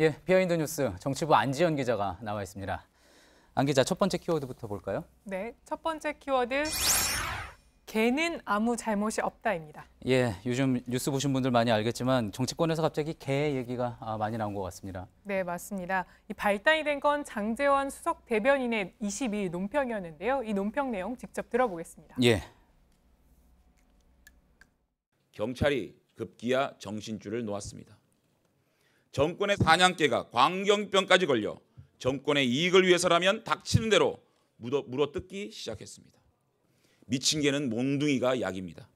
예, 비하인드 뉴스 정치부 안지연 기자가 나와 있습니다. 안 기자, 첫 번째 키워드부터 볼까요? 네, 첫 번째 키워드 개는 아무 잘못이 없다입니다. 예, 요즘 뉴스 보신 분들 많이 알겠지만 정치권에서 갑자기 개 얘기가 많이 나온 것 같습니다. 네, 맞습니다. 이 발단이 된 건 장제원 수석 대변인의 22일 논평이었는데요. 이 논평 내용 직접 들어보겠습니다. 예. 경찰이 급기야 정신줄을 놓았습니다. 정권의 사냥개가 광경병까지 걸려 정권의 이익을 위해서라면 닥치는 대로 물어뜯기 시작했습니다. 미친 개는 몽둥이가 약입니다.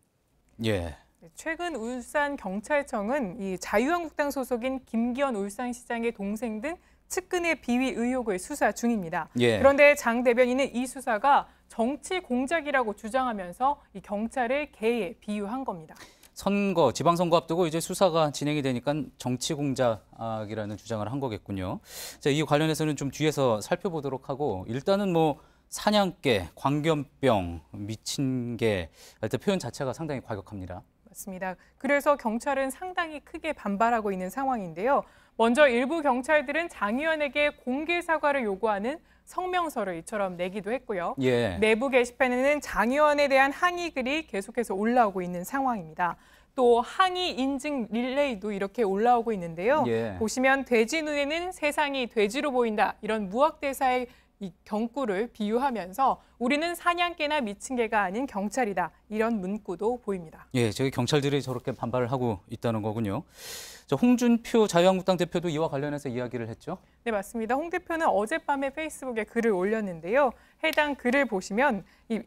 예. 최근 울산경찰청은 이 자유한국당 소속인 김기현 울산시장의 동생 등 측근의 비위 의혹을 수사 중입니다. 예. 그런데 장 대변인은 이 수사가 정치 공작이라고 주장하면서 이 경찰을 개에 비유한 겁니다. 선거, 지방선거 앞두고 이제 수사가 진행이 되니까 정치 공작이라는 주장을 한 거겠군요. 자, 이 관련해서는 좀 뒤에서 살펴보도록 하고 일단은 뭐 사냥개, 광견병, 미친 개, 일단 표현 자체가 상당히 과격합니다. 맞습니다. 그래서 경찰은 상당히 크게 반발하고 있는 상황인데요. 먼저 일부 경찰들은 장 의원에게 공개 사과를 요구하는 성명서를 이처럼 내기도 했고요. 예. 내부 게시판에는 장 의원에 대한 항의 글이 계속해서 올라오고 있는 상황입니다. 또 항의 인증 릴레이도 이렇게 올라오고 있는데요. 예. 보시면 돼지 눈에는 세상이 돼지로 보인다. 이런 무학대사의 이 경구를 비유하면서 우리는 사냥개나 미친 개가 아닌 경찰이다. 이런 문구도 보입니다. 예, 저희 경찰들이 저렇게 반발을 하고 있다는 거군요. 저 홍준표 자유한국당 대표도 이와 관련해서 이야기를 했죠? 네, 맞습니다. 홍 대표는 어젯밤에 페이스북에 글을 올렸는데요. 해당 글을 보시면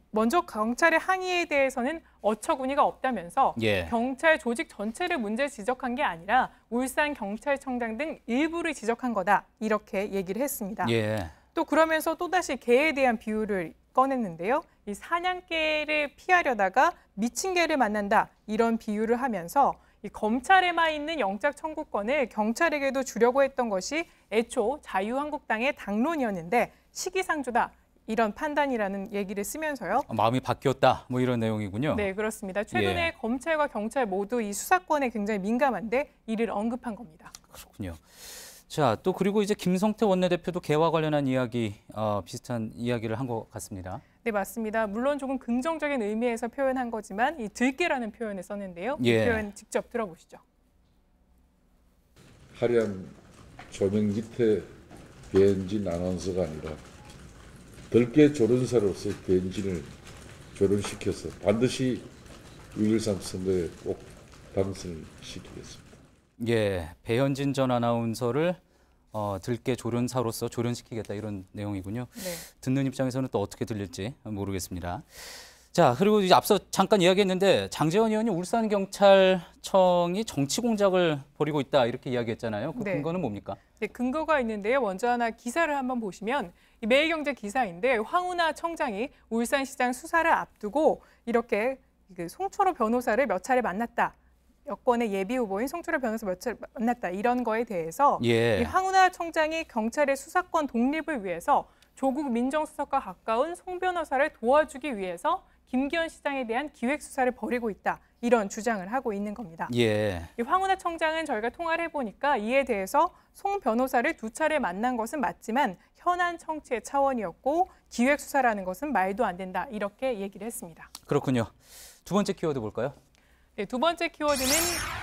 먼저 경찰의 항의에 대해서는 어처구니가 없다면서 예. 경찰 조직 전체를 문제 지적한 게 아니라 울산경찰청장 등 일부를 지적한 거다. 이렇게 얘기를 했습니다. 예. 또 그러면서 또다시 개에 대한 비유를 꺼냈는데요. 이 사냥개를 피하려다가 미친 개를 만난다. 이런 비유를 하면서 이 검찰에만 있는 영장 청구권을 경찰에게도 주려고 했던 것이 애초 자유한국당의 당론이었는데 시기상조다. 이런 판단이라는 얘기를 쓰면서요. 마음이 바뀌었다. 뭐 이런 내용이군요. 네, 그렇습니다. 최근에 예. 검찰과 경찰 모두 이 수사권에 굉장히 민감한데 이를 언급한 겁니다. 그렇군요. 자, 또 그리고 이제 김성태 원내대표도 개와 관련한 이야기, 비슷한 이야기를 한 것 같습니다. 네, 맞습니다. 물론 조금 긍정적인 의미에서 표현한 거지만 이 들깨라는 표현을 썼는데요. 예. 이 표현 직접 들어보시죠. 화려한 조명 밑에 배현진 아나운서가 아니라 들깨 조련사로서 배현진을 조련시켜서 반드시 6.13 선거에 꼭 당선을 시키겠습니다. 예, 배현진 전 아나운서를 들깨 조련사로서 조련시키겠다 이런 내용이군요. 네. 듣는 입장에서는 또 어떻게 들릴지 모르겠습니다. 자, 그리고 이제 앞서 잠깐 이야기했는데 장제원 의원이 울산경찰청이 정치 공작을 벌이고 있다 이렇게 이야기했잖아요. 그 네. 근거는 뭡니까? 네, 근거가 있는데요. 먼저 하나 기사를 한번 보시면 이 매일경제 기사인데 황운하 청장이 울산시장 수사를 앞두고 이렇게 송철호 변호사를 몇 차례 만났다. 여권의 예비 후보인 송철호 변호사 몇 차례 만났다. 이런 거에 대해서 예. 이 황운하 청장이 경찰의 수사권 독립을 위해서 조국 민정수석과 가까운 송 변호사를 도와주기 위해서 김기현 시장에 대한 기획 수사를 벌이고 있다. 이런 주장을 하고 있는 겁니다. 예. 이 황운하 청장은 저희가 통화를 해보니까 이에 대해서 송 변호사를 두 차례 만난 것은 맞지만 현안 청취의 차원이었고 기획 수사라는 것은 말도 안 된다. 이렇게 얘기를 했습니다. 그렇군요. 두 번째 키워드 볼까요? 네, 두 번째 키워드는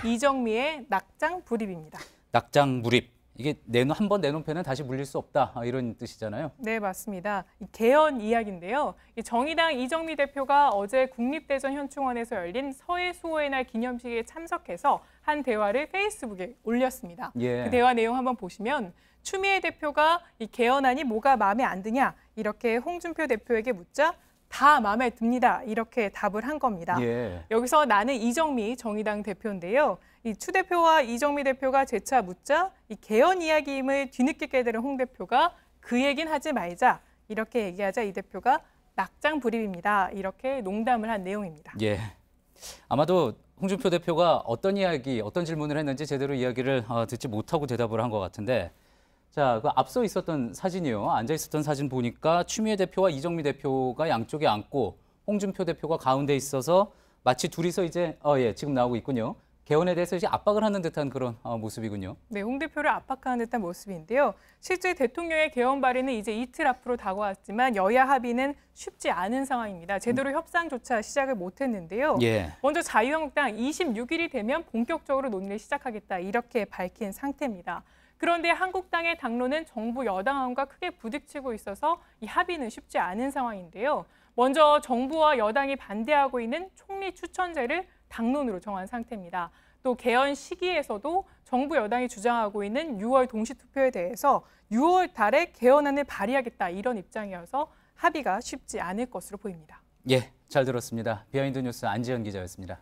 이정미의 낙장 불입입니다. 낙장 불입. 이게 한 번 내놓은 패는 다시 물릴 수 없다 이런 뜻이잖아요. 네, 맞습니다. 개헌 이야기인데요. 정의당 이정미 대표가 어제 국립대전 현충원에서 열린 서해 수호의 날 기념식에 참석해서 한 대화를 페이스북에 올렸습니다. 예. 그 대화 내용 한번 보시면 추미애 대표가 이 개헌안이 뭐가 마음에 안 드냐 이렇게 홍준표 대표에게 묻자 다 마음에 듭니다. 이렇게 답을 한 겁니다. 예. 여기서 나는 이정미 정의당 대표인데요. 이 추 대표와 이정미 대표가 재차 묻자 이 개헌 이야기임을 뒤늦게 깨달은 홍 대표가 그 얘긴 하지 말자 이렇게 얘기하자 이 대표가 낙장 불입입니다. 이렇게 농담을 한 내용입니다. 예. 아마도 홍준표 대표가 어떤 이야기, 어떤 질문을 했는지 제대로 이야기를 듣지 못하고 대답을 한 것 같은데 자, 그 앞서 있었던 사진이요. 앉아 있었던 사진 보니까 추미애 대표와 이정미 대표가 양쪽에 앉고 홍준표 대표가 가운데 있어서 마치 둘이서 이제 예, 지금 나오고 있군요. 개헌에 대해서 이제 압박을 하는 듯한 그런 모습이군요. 네, 홍 대표를 압박하는 듯한 모습인데요. 실제 대통령의 개헌 발의는 이제 이틀 앞으로 다가왔지만 여야 합의는 쉽지 않은 상황입니다. 제대로 협상조차 시작을 못했는데요. 예. 먼저 자유한국당 26일이 되면 본격적으로 논의를 시작하겠다 이렇게 밝힌 상태입니다. 그런데 한국당의 당론은 정부 여당안과 크게 부딪히고 있어서 이 합의는 쉽지 않은 상황인데요. 먼저 정부와 여당이 반대하고 있는 총리 추천제를 당론으로 정한 상태입니다. 또 개헌 시기에서도 정부 여당이 주장하고 있는 6월 동시투표에 대해서 6월 달에 개헌안을 발의하겠다 이런 입장이어서 합의가 쉽지 않을 것으로 보입니다. 예, 잘 들었습니다. 비하인드 뉴스 안지현 기자였습니다.